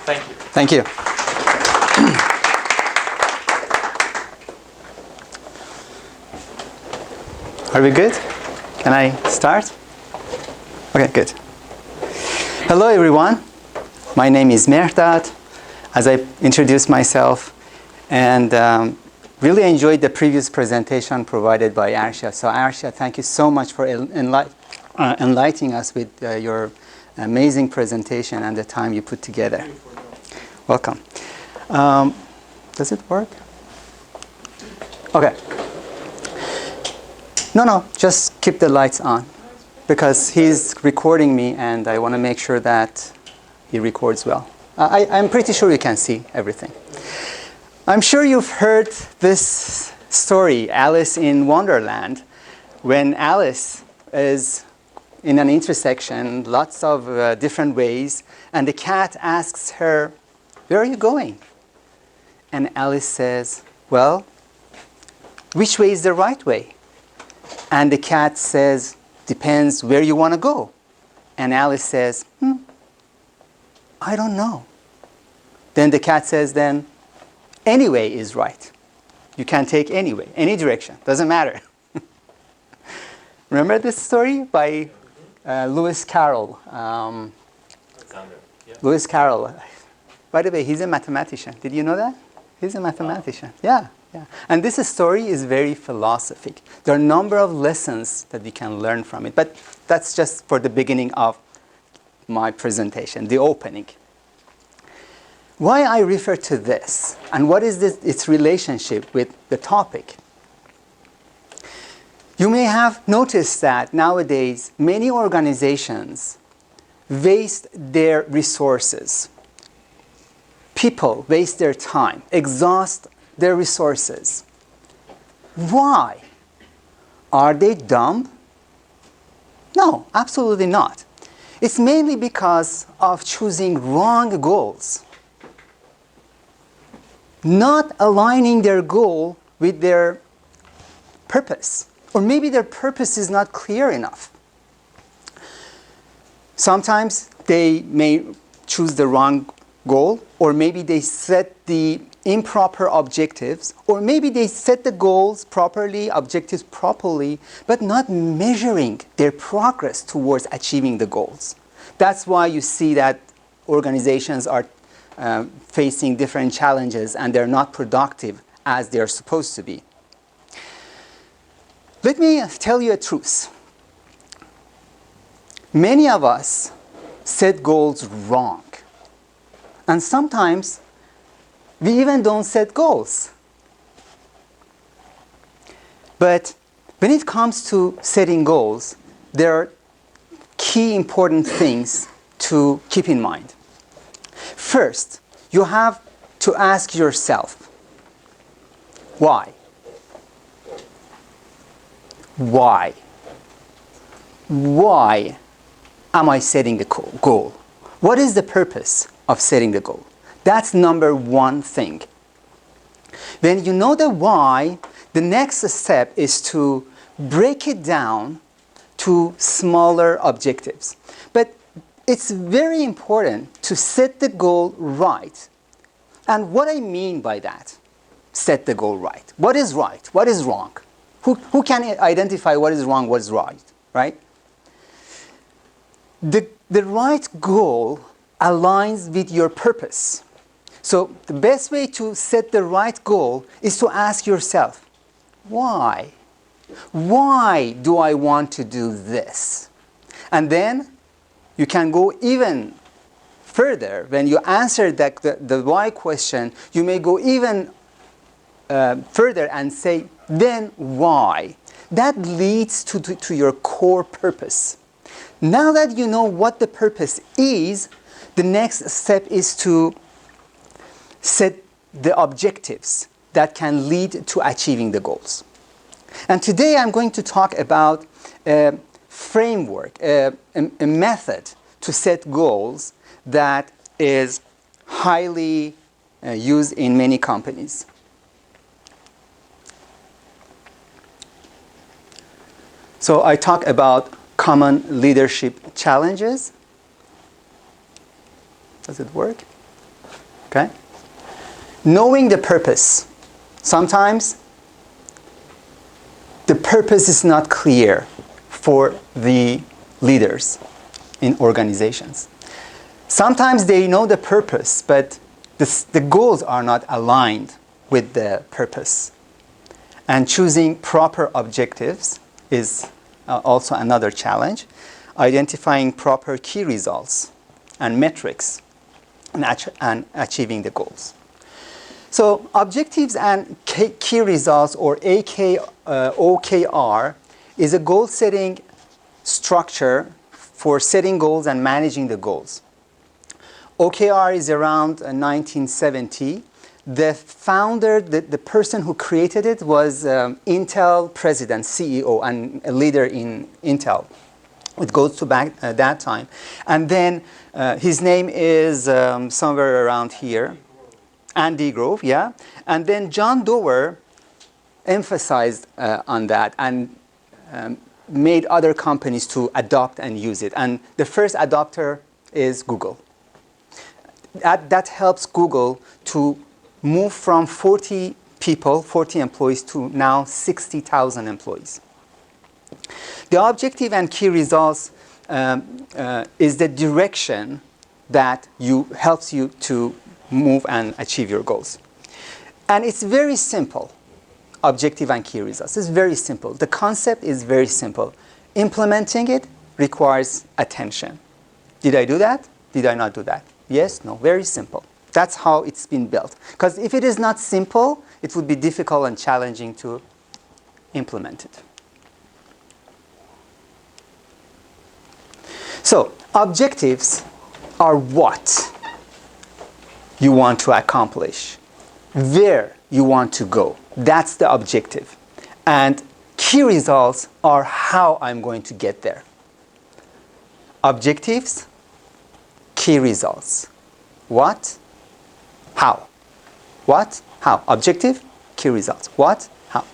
Thank you. Thank you. Are we good? Can I start? Okay, good. Hello, everyone. My name is Mehrdad, as I introduced myself, and really enjoyed the previous presentation provided by Arsha. So Arsha, thank you so much for enlightening us with your amazing presentation and the time you put together. Welcome. Does it work? Okay. No, just keep the lights on because he's recording me and I want to make sure that he records well. I'm pretty sure you can see everything. I'm sure you've heard this story, Alice in Wonderland, when Alice is in an intersection, lots of different ways, and the cat asks her, "Where are you going?" And Alice says, "Well, which way is the right way?" And the cat says, "Depends where you want to go." And Alice says, "I don't know." Then the cat says, "Then any way is right. You can take any way, any direction, doesn't matter." Remember this story by Lewis Carroll? Lewis Carroll. By the way, he's a mathematician. Did you know that? He's a mathematician. Yeah. And this story is very philosophic. There are a number of lessons that we can learn from it, but that's just for the beginning of my presentation, the opening. Why I refer to this, and what is its relationship with the topic? You may have noticed that nowadays many organizations waste their resources. People waste their time, exhaust their resources. Why? Are they dumb? No, absolutely not. It's mainly because of choosing wrong goals. Not aligning their goal with their purpose. Or maybe their purpose is not clear enough. Sometimes they may choose the wrong goal, or maybe they set the improper objectives, or maybe they set the goals properly, objectives properly, but not measuring their progress towards achieving the goals. That's why you see that organizations are facing different challenges and they're not productive as they're supposed to be. Let me tell you a truth. Many of us set goals wrong. And sometimes we even don't set goals. But when it comes to setting goals, there are key important things to keep in mind. First, you have to ask yourself, why? Why? Why am I setting a goal? What is the purpose of setting the goal? That's number one thing. When you know the why, the next step is to break it down to smaller objectives. But it's very important to set the goal right. And what I mean by that, set the goal right. What is right? What is wrong? Who can identify what is wrong, what is right? The right goal aligns with your purpose. So the best way to set the right goal is to ask yourself, why? Why do I want to do this? And then you can go even further. When you answer the why question, you may go even further and say, then why? That leads to your core purpose. Now that you know what the purpose is, the next step is to set the objectives that can lead to achieving the goals. And today I'm going to talk about a framework, a method to set goals that is highly used in many companies. So I talk about common leadership challenges. Does it work? Okay? Knowing the purpose. Sometimes the purpose is not clear for the leaders in organizations. Sometimes they know the purpose, but the goals are not aligned with the purpose. And choosing proper objectives is also another challenge. Identifying proper key results and metrics and achieving the goals. So objectives and key results, or OKR, is a goal-setting structure for setting goals and managing the goals. OKR is around 1970. The founder, the person who created it, was Intel president, CEO, and a leader in Intel. It goes to back that time. And then his name is somewhere around here. Andy Grove, yeah. And then John Doerr emphasized on that and made other companies to adopt and use it. And the first adopter is Google. That helps Google to move from 40 people, 40 employees, to now 60,000 employees. The objective and key results is the direction that helps you to move and achieve your goals. And it's very simple, objective and key results. It's very simple. The concept is very simple. Implementing it requires attention. Did I do that? Did I not do that? Yes, no, very simple. That's how it's been built. Because if it is not simple, it would be difficult and challenging to implement it. So, objectives are what you want to accomplish, where you want to go. That's the objective. And key results are how I'm going to get there. Objectives, key results. What? How? What? How? Objective, key results. What? How?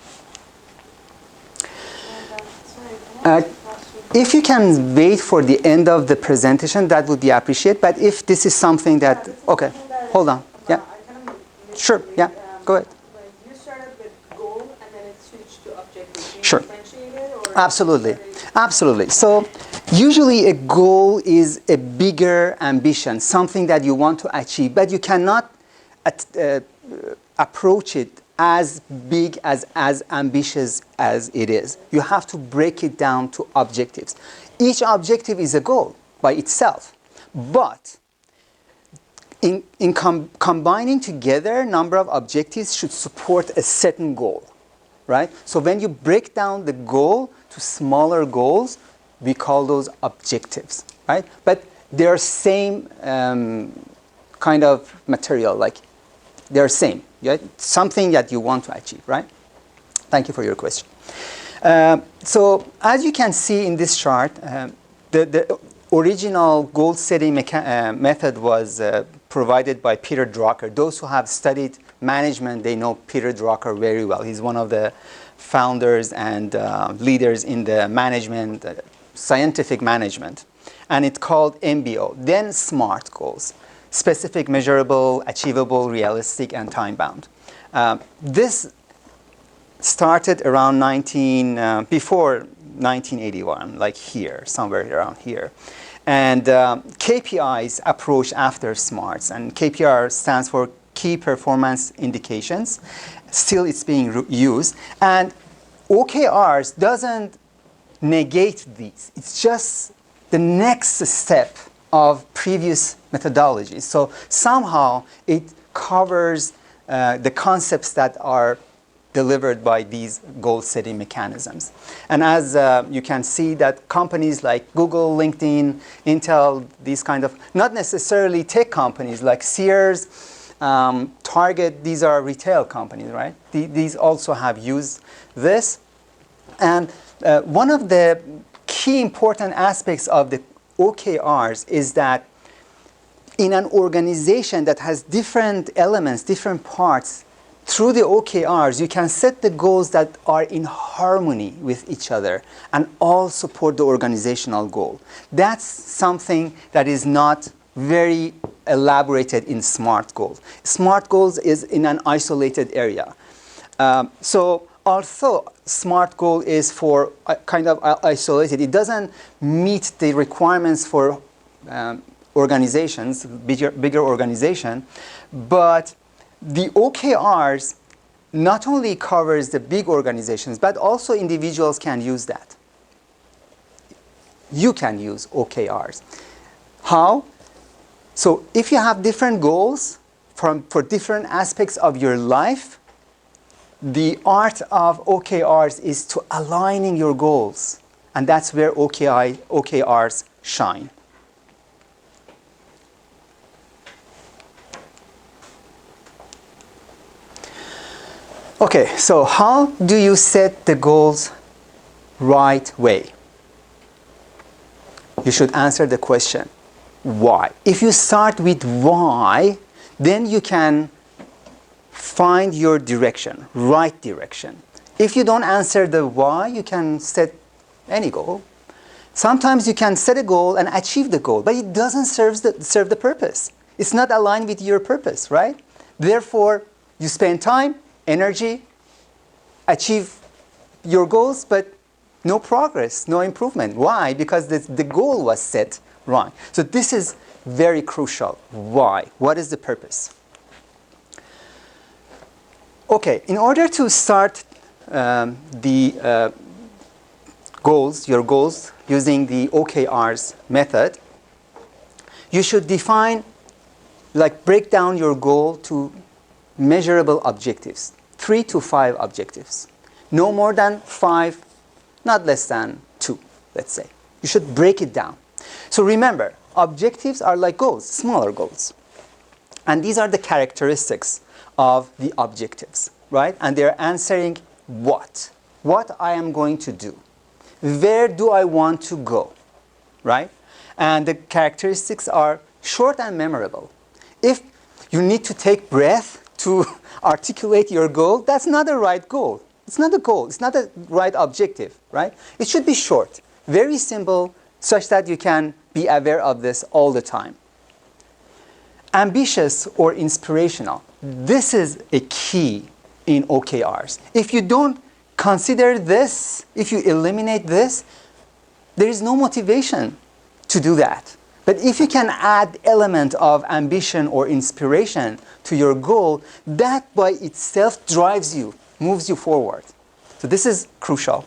If you can wait for the end of the presentation, that would be appreciated. But if this is something that, okay, hold on. Yeah. Sure. Yeah. Go ahead. You started with goal and then it switched to objective. Sure. Absolutely. Absolutely. So usually a goal is a bigger ambition, something that you want to achieve, but you cannot approach it as big, as ambitious as it is. You have to break it down to objectives. Each objective is a goal by itself, but in combining together, number of objectives should support a certain goal, right? So when you break down the goal to smaller goals, we call those objectives, right? But they're same kind of material, like they're same, right? Something that you want to achieve, right? Thank you for your question. So as you can see in this chart, the original goal setting method was provided by Peter Drucker. Those who have studied management, they know Peter Drucker very well. He's one of the founders and leaders in the management, scientific management. And it's called MBO, then SMART goals: specific, measurable, achievable, realistic, and time-bound. This started around before 1981, like here, somewhere around here. And KPIs approach after SMARTs, and KPI stands for Key Performance Indications. Still, it's being used. And OKRs doesn't negate these. It's just the next step of previous methodologies. So somehow it covers the concepts that are delivered by these goal-setting mechanisms. And as you can see, that companies like Google, LinkedIn, Intel, these kind of, not necessarily tech companies like Sears, Target, these are retail companies, right? These also have used this. And one of the key important aspects of the OKRs is that in an organization that has different elements, different parts, through the OKRs, you can set the goals that are in harmony with each other and all support the organizational goal. That's something that is not very elaborated in SMART goals. SMART goals is in an isolated area. So although SMART goal is for kind of isolated, it doesn't meet the requirements for organizations, bigger organization, but the OKRs not only covers the big organizations, but also individuals can use that. You can use OKRs. How? So if you have different goals for different aspects of your life, the art of OKRs is to aligning your goals. And that's where OKRs shine. Okay, so how do you set the goals right way? You should answer the question, why? If you start with why, then you can find your direction, right direction. If you don't answer the why, you can set any goal. Sometimes you can set a goal and achieve the goal, but it doesn't serve the purpose. It's not aligned with your purpose, right? Therefore, you spend time, energy, achieve your goals, but no progress, no improvement. Why? Because the goal was set wrong. So this is very crucial. Why? What is the purpose? Okay, in order to start the goals, your goals, using the OKRs method, you should define, break down your goal to measurable objectives, 3 to 5 objectives. No more than 5, not less than 2, let's say. You should break it down. So remember, objectives are like goals, smaller goals. And these are the characteristics of the objectives, right? And they're answering what I am going to do. Where do I want to go, right? And the characteristics are short and memorable. If you need to take breath to articulate your goal, that's not the right goal. It's not a goal. It's not the right objective, right? It should be short, very simple, such that you can be aware of this all the time. Ambitious or inspirational. This is a key in OKRs. If you don't consider this, if you eliminate this, there is no motivation to do that. But if you can add element of ambition or inspiration to your goal, that by itself drives you, moves you forward. So this is crucial.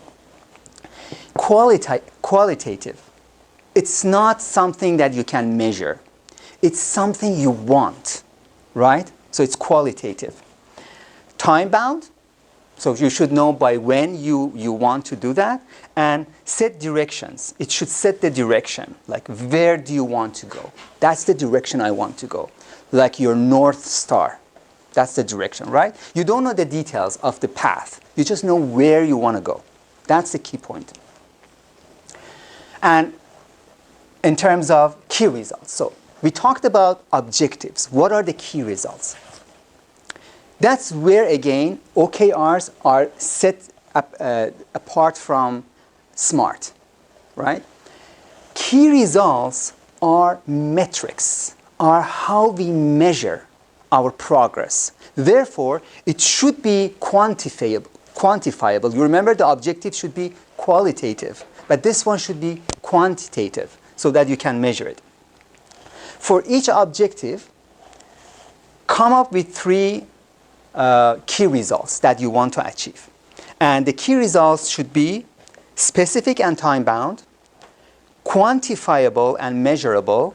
Qualitative. It's not something that you can measure. It's something you want, right? So it's qualitative. Time-bound. So you should know by when you want to do that. And set directions. It should set the direction. Like, where do you want to go? That's the direction I want to go. Like your North Star. That's the direction, right? You don't know the details of the path. You just know where you want to go. That's the key point. And in terms of key results. So we talked about objectives. What are the key results? That's where, again, OKRs are set up, apart from SMART, right? Key results are metrics, are how we measure our progress. Therefore, it should be quantifiable. You remember the objective should be qualitative, but this one should be quantitative so that you can measure it. For each objective, come up with 3 key results that you want to achieve. And the key results should be specific and time-bound, quantifiable and measurable,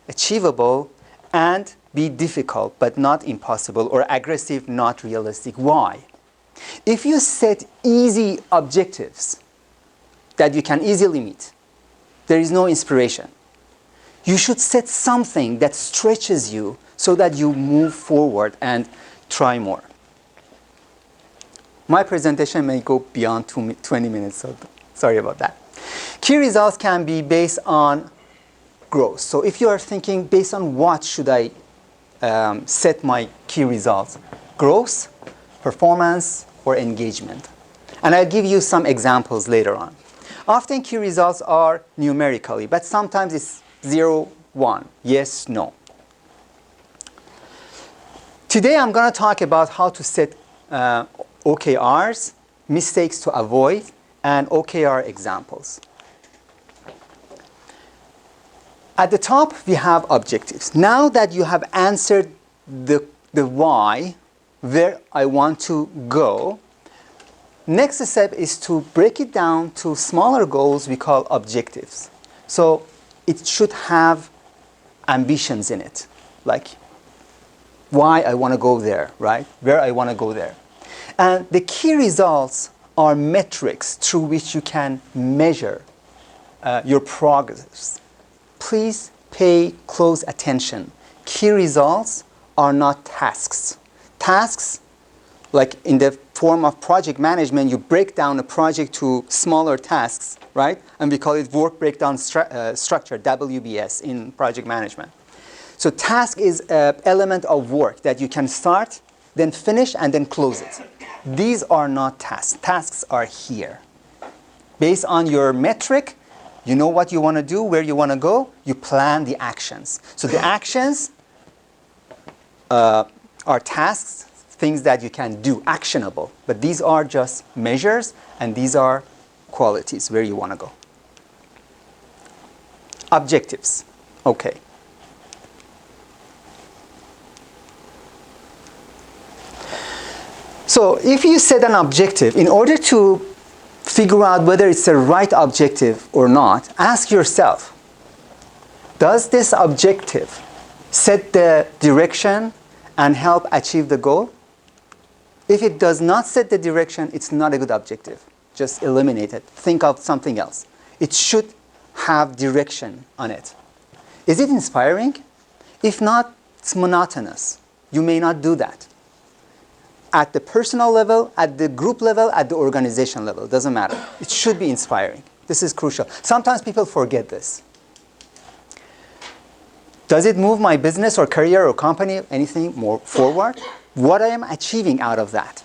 achievable, and be difficult but not impossible, or aggressive, not realistic. Why? If you set easy objectives that you can easily meet, there is no inspiration. You should set something that stretches you so that you move forward and try more. My presentation may go beyond 20 minutes, so sorry about that. Key results can be based on growth. So if you are thinking, based on what should I set my key results? Growth, performance, or engagement. And I'll give you some examples later on. Often key results are numerically, but sometimes it's 0, 1, yes, no. Today I'm going to talk about how to set OKRs, mistakes to avoid, and OKR examples. At the top, we have objectives. Now that you have answered the why, where I want to go, next step is to break it down to smaller goals we call objectives. So it should have ambitions in it, like why I want to go there, right? Where I want to go there. And the key results are metrics through which you can measure your progress. Please pay close attention. Key results are not tasks. Tasks, like in the form of project management, you break down a project to smaller tasks, right? And we call it work breakdown structure, WBS, in project management. So task is an element of work that you can start, then finish, and then close it. These are not tasks. Tasks are here. Based on your metric, you know what you want to do, where you want to go, you plan the actions. So the actions are tasks, things that you can do, actionable. But these are just measures, and these are qualities, where you want to go. Objectives. Okay. So if you set an objective, in order to figure out whether it's the right objective or not, ask yourself, does this objective set the direction and help achieve the goal? If it does not set the direction, it's not a good objective. Just eliminate it. Think of something else. It should have direction on it. Is it inspiring? If not, it's monotonous. You may not do that. At the personal level, at the group level, at the organization level, it doesn't matter. It should be inspiring. This is crucial. Sometimes people forget this. Does it move my business or career or company anything more forward? What I am achieving out of that?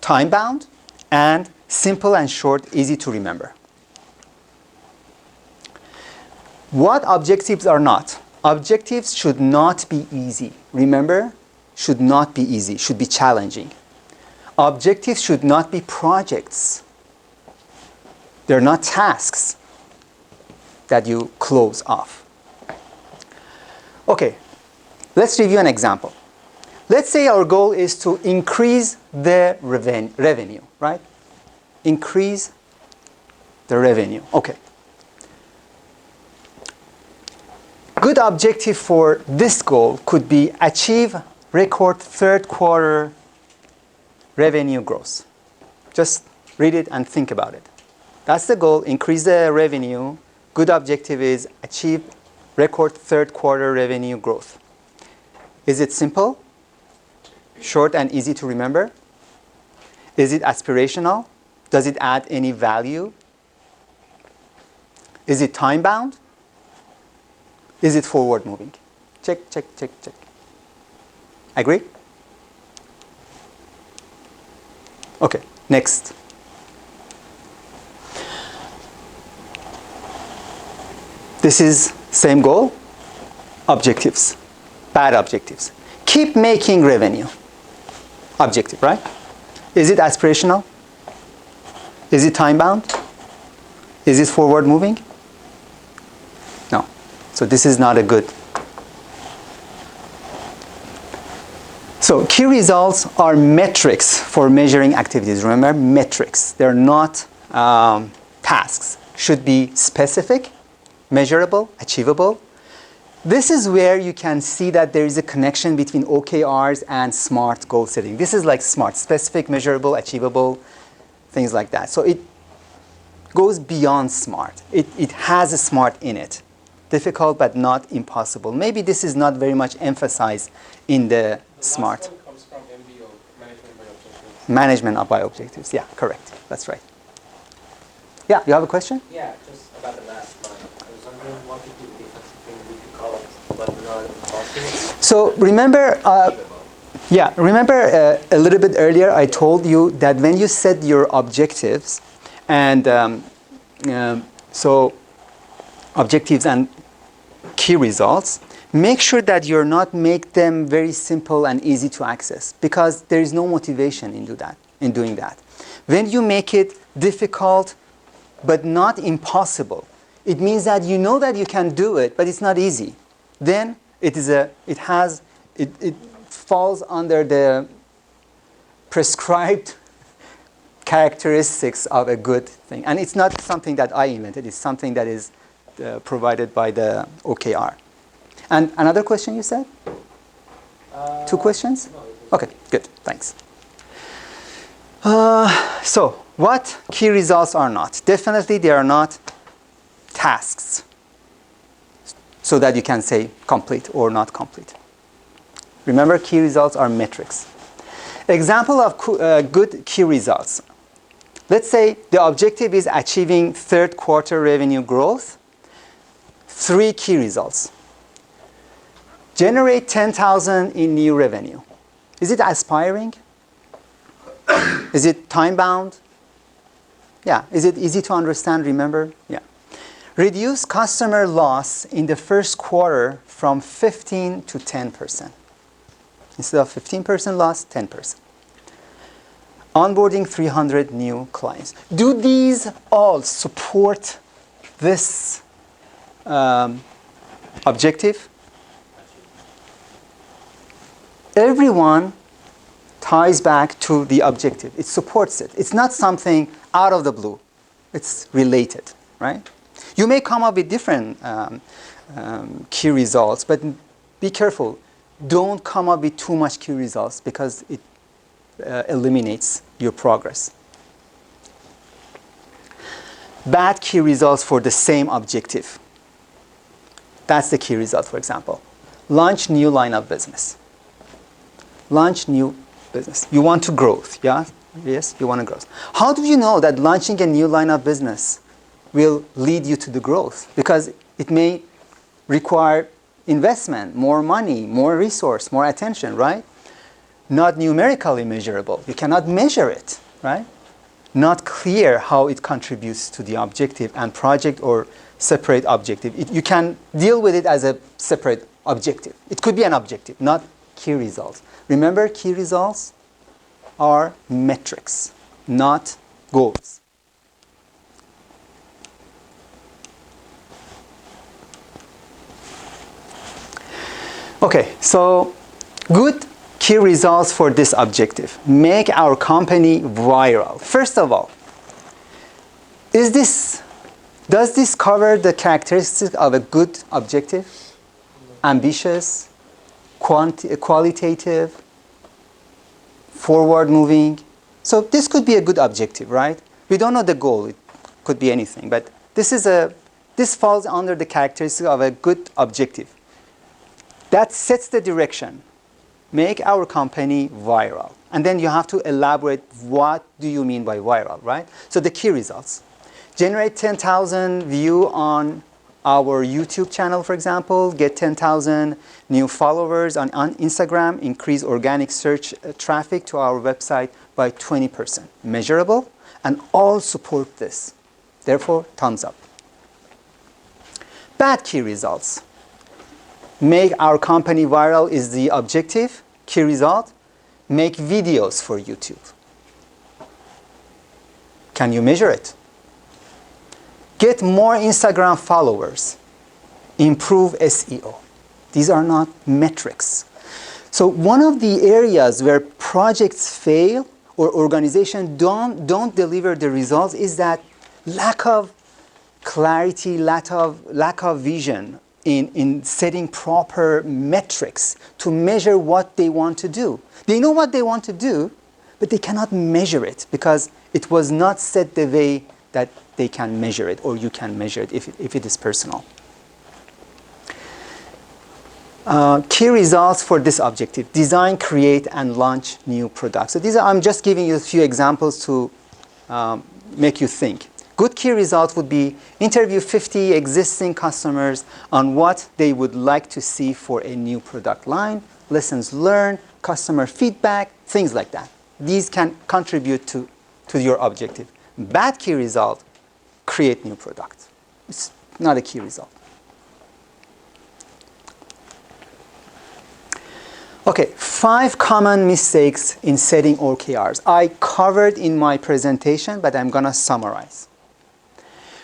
Time-bound and simple and short, easy to remember. What objectives are not? Objectives should not be easy. Remember? Should not be easy, should be challenging. Objectives should not be projects. They're not tasks that you close off. Okay, let's review an example. Let's say our goal is to increase the revenue, right? Increase the revenue, okay. Good objective for this goal could be achieve record third quarter revenue growth. Just read it and think about it. That's the goal, increase the revenue. Good objective is achieve record third quarter revenue growth. Is it simple? Short and easy to remember? Is it aspirational? Does it add any value? Is it time-bound? Is it forward-moving? Check, check, check, check. Agree? Okay, next. This is same goal. Objectives. Bad objectives. Keep making revenue. Objective, right? Is it aspirational? Is it time-bound? Is it forward-moving? No. So this is not a good. So key results are metrics for measuring activities. Remember, metrics. They're not tasks. Should be specific, measurable, achievable. This is where you can see that there is a connection between OKRs and SMART goal setting. This is like SMART, specific, measurable, achievable, things like that. So it goes beyond SMART. It has a SMART in it. Difficult but not impossible. Maybe this is not very much emphasized in the SMART. Last one comes from MBO, management by objectives. Management by objectives. Yeah, correct. That's right. Yeah, you have a question? Yeah, just about the last line. I was wondering what would be the difference between weekly columns but not impossible. So remember, a little bit earlier I told you that when you set your objectives, and so objectives and key results, make sure that you're not make them very simple and easy to access, because there is no motivation in doing that. When you make it difficult but not impossible, it means that you know that you can do it, but it's not easy. Then it falls under the prescribed characteristics of a good thing. And it's not something that I invented, it's something that is provided by the OKR. And another question you said? 2 questions? No, Okay, good, thanks. So, what key results are not? Definitely they are not tasks, so that you can say complete or not complete. Remember, key results are metrics. Example of good key results. Let's say the objective is achieving 3rd quarter revenue growth. 3 key results. Generate 10,000 in new revenue. Is it aspiring? Is it time-bound? Yeah. Is it easy to understand, remember? Yeah. Reduce customer loss in the 1st quarter from 15 to 10%. Instead of 15% loss, 10%. Onboarding 300 new clients. Do these all support this objective? Everyone ties back to the objective. It supports it. It's not something out of the blue. It's related, right? You may come up with different key results, but be careful. Don't come up with too much key results, because it eliminates your progress. Bad key results for the same objective. That's the key result, for example. Launch new line of business. Launch new business. You want to grow, yeah? Yes, you want to grow. How do you know that launching a new line of business will lead you to the growth? Because it may require investment, more money, more resource, more attention, right? Not numerically measurable. You cannot measure it, right? Not clear how it contributes to the objective and project or separate objective. You can deal with it as a separate objective. It could be an objective, not key results. Remember, key results are metrics, not goals. Okay, so good key results for this objective. Make our company viral. First of all, does this cover the characteristics of a good objective? Ambitious, qualitative, forward-moving. So this could be a good objective, right? We don't know the goal. It could be anything, but this falls under the characteristics of a good objective. That sets the direction. Make our company viral. And then you have to elaborate, what do you mean by viral, right? So the key results. Generate 10,000 views on our YouTube channel, for example. Get 10,000 new followers on Instagram. Increase organic search traffic to our website by 20%. Measurable, and all support this. Therefore, thumbs up. Bad key results. Make our company viral is the objective. Key result, make videos for YouTube. Can you measure it? Get more Instagram followers. Improve SEO. These are not metrics. So one of the areas where projects fail or organizations don't deliver the results is that lack of clarity, lack of vision in setting proper metrics to measure what they want to do. They know what they want to do, but they cannot measure it because it was not set the way that they can measure it, or you can measure it if it is personal. Key results for this objective: design, create, and launch new products. So I'm just giving you a few examples to make you think. Good key results would be interview 50 existing customers on what they would like to see for a new product line, lessons learned, customer feedback, things like that. These can contribute to your objective. Bad key result, create new product. It's not a key result. Okay, 5 common mistakes in setting OKRs. I covered in my presentation, but I'm gonna summarize.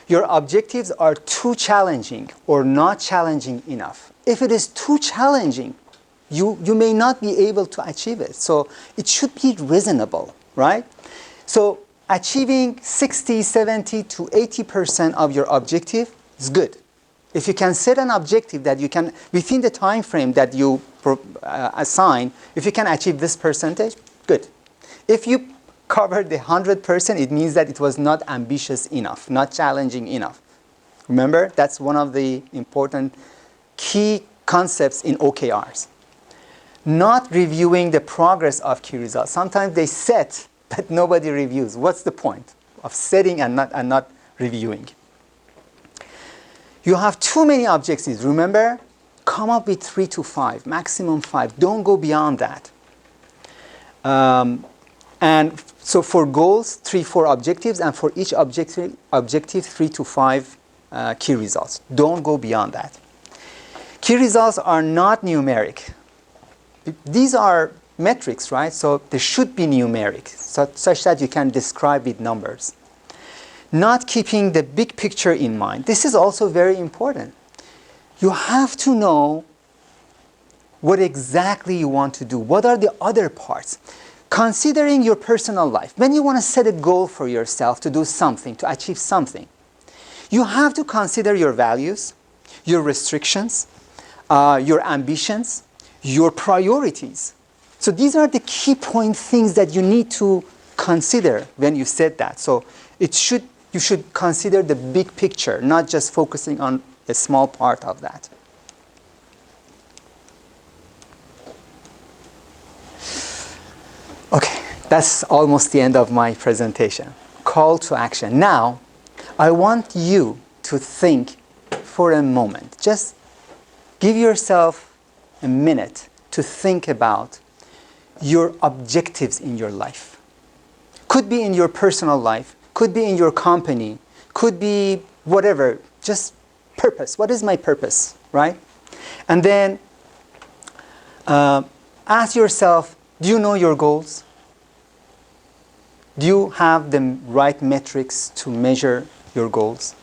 Your objectives are too challenging or not challenging enough. If it is too challenging, you may not be able to achieve it. So it should be reasonable, right? So achieving 60, 70 to 80% of your objective is good. If you can set an objective that you can, within the time frame that you assign, if you can achieve this percentage, good. If you covered the 100%, it means that it was not ambitious enough, not challenging enough. Remember, that's one of the important key concepts in OKRs. Not reviewing the progress of key results. Sometimes they set, but nobody reviews. What's the point of setting and not reviewing? You have too many objectives. Remember, come up with 3 to 5, maximum 5. Don't go beyond that. And so for goals, 3, 4 objectives, and for each objective 3 to 5 key results. Don't go beyond that. Key results are not numeric. These are metrics, right? So they should be numeric, such that you can describe with numbers. Not keeping the big picture in mind. This is also very important. You have to know what exactly you want to do. What are the other parts? Considering your personal life, when you want to set a goal for yourself to do something, to achieve something, you have to consider your values, your restrictions, your ambitions, your priorities. So these are the key point things that you need to consider when you set that. So you should consider the big picture, not just focusing on a small part of that. Okay, that's almost the end of my presentation. Call to action. Now, I want you to think for a moment. Just give yourself a minute to think about your objectives in your life. Could be in your personal life, could be in your company, could be whatever, just purpose. What is my purpose, right? And then ask yourself, do you know your goals? Do you have the right metrics to measure your goals?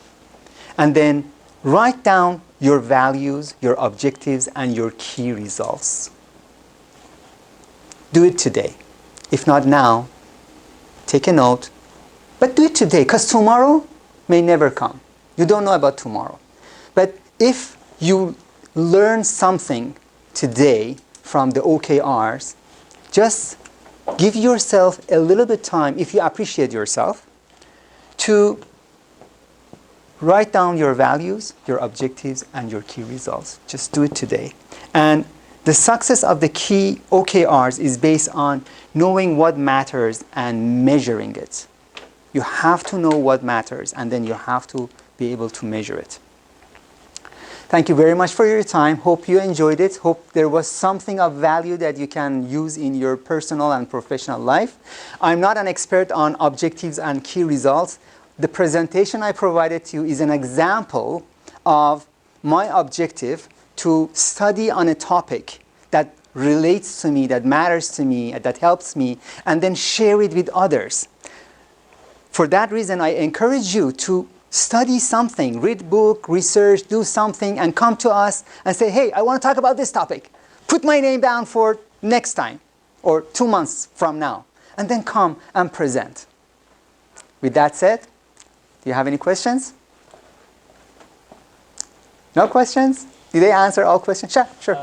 And then write down your values, your objectives, and your key results. Do it today. If not now, take a note. But do it today, because tomorrow may never come. You don't know about tomorrow. But if you learn something today from the OKRs, just give yourself a little bit time, if you appreciate yourself, to write down your values, your objectives, and your key results. Just do it today. And the success of the key OKRs is based on knowing what matters and measuring it. You have to know what matters, and then you have to be able to measure it. Thank you very much for your time. Hope you enjoyed it. Hope there was something of value that you can use in your personal and professional life. I'm not an expert on objectives and key results. The presentation I provided to you is an example of my objective to study on a topic that relates to me, that matters to me, that helps me, and then share it with others. For that reason, I encourage you to study something, read book, research, do something, and come to us and say, hey, I want to talk about this topic. Put my name down for next time or 2 months from now, and then come and present. With that said, do you have any questions? No questions? Did they answer all questions? Sure.